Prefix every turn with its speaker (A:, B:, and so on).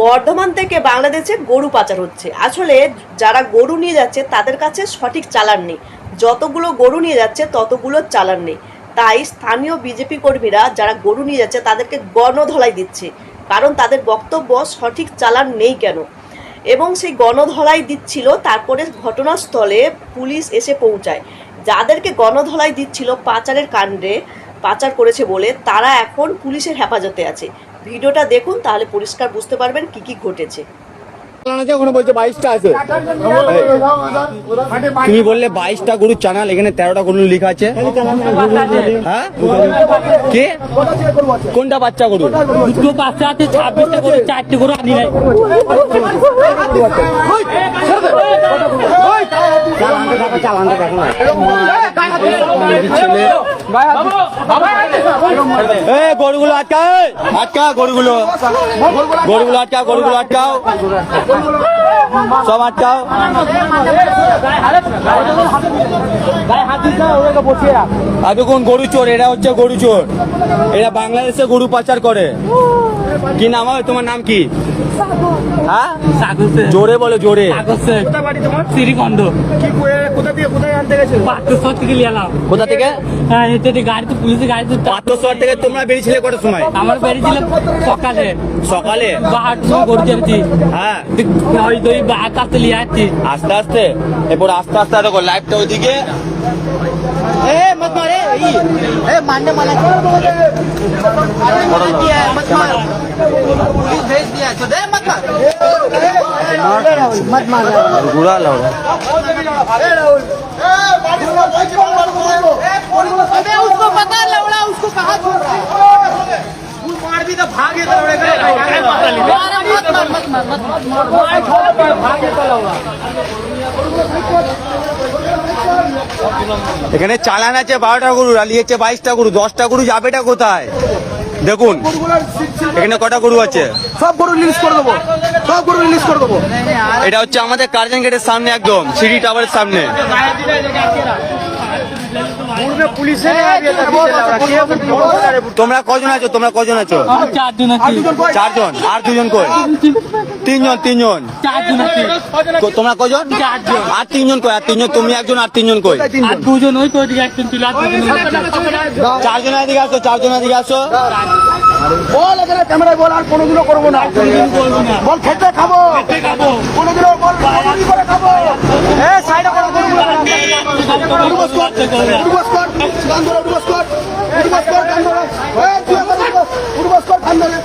A: বর্ধমান থেকে বাংলাদেশে গরু পাচার হচ্ছে। আসলে যারা গরু নিয়ে যাচ্ছে তাদের কাছে সঠিক চালান নেই, যতগুলো গরু নিয়ে যাচ্ছে ততগুলো চালান নেই। তাই স্থানীয় বিজেপি কর্মীরা যারা গরু নিয়ে যাচ্ছে তাদেরকে গণধলাই দিচ্ছে, কারণ তাদের বক্তব্য সঠিক চালান নেই কেন। এবং সেই গণধলাই দিচ্ছিল, তারপরে ঘটনাস্থলে পুলিশ এসে পৌঁছায়। যাদেরকে গণধলাই দিচ্ছিল পাচারের কাণ্ডে পাচার করেছে বলে তারা এখন পুলিশের হেফাজতে আছে। ভিডিওটা দেখুন, তাহলে পরিষ্কার বুঝতে পারবেন কি কি ঘটেছে।
B: তুমি বললে 22টা গরুর চ্যানেল, এখানে 13টা গরু লেখা আছে। হ্যাঁ, কে কোনটা বাচ্চা গরু?
C: দুটো বাচ্চা আছে, 26টা গরু, 4টে গরু আনি নাই।
B: গরুগুলো আটকাও, আটকাও গরুগুলো, গরুগুলো আটকাও, গরুগুলো আটকাও, সব আটকাও। দেখুন গরু চোর, এরা হচ্ছে গরু চোর, এরা বাংলাদেশে গরু পাচার করে। কি নাম হয় তোমার? নাম কি? হ্যাঁ, জোরে বলো, জোরে।
C: শ্রীখণ্ড।
B: কোথা থেকে?
C: হ্যাঁ, গাড়িতে পুলিশের গাড়িতে।
B: পাত্রশহর থেকে তোমরা বেরিয়েছিলে কটার সময়?
C: আমার বেরিয়েছিলাম সকালে।
B: সকালে?
C: গরু চেয়েছি।
B: হ্যাঁ,
C: আস্তে আস্তে লিয়ে আসছি।
B: আস্তে আস্তে, এরপর আস্তে আস্তে দেখো লাইভটা ওইদিকে।
D: उसको पता लौड़ा, उसको कहा छोड़ रहा है? मार भी तो भागे
B: এখানে চালান আছে 12টা গরু, আলিয়েছে 22টা গরু, 10টা গরু যাবেটা কোথায়? দেখুন এখানে কটা গরু আছে,
D: সব গরু রিলিজ করে দেবো, সব গরু রিলিজ করে দেবো।
B: এটা হচ্ছে আমাদের কার্জন গেটের সামনে, একদম সিটি টাওয়ারের সামনে। তোমরা কজন আছো? তোমরা কজন আছো?
C: 4জন আছি।
B: 4জন। আর 2জন কই? 3জন। 3জন।
C: 4জন আছি।
B: তোমরা কজন?
C: 4জন।
B: আর 3জন কই? আর 3জন, তুমি একজন, আর 3জন কই?
C: আর 2জন ওই তো দিকে একজন ছিল, আর 2জন।
B: 4জন এদিকে আসো, 4জন এদিকে আসো।
D: বল এখানে ক্যামেরায় বল, আর কোনোদিনও করবো না, বল খেতে খাবো, কোনোদিনও বল চুরি করে খাবো। সাইডে করো, উঠবস কর, গান ধরো, উঠবস কর, গান ধরো, উঠবস কর, গান ধরো।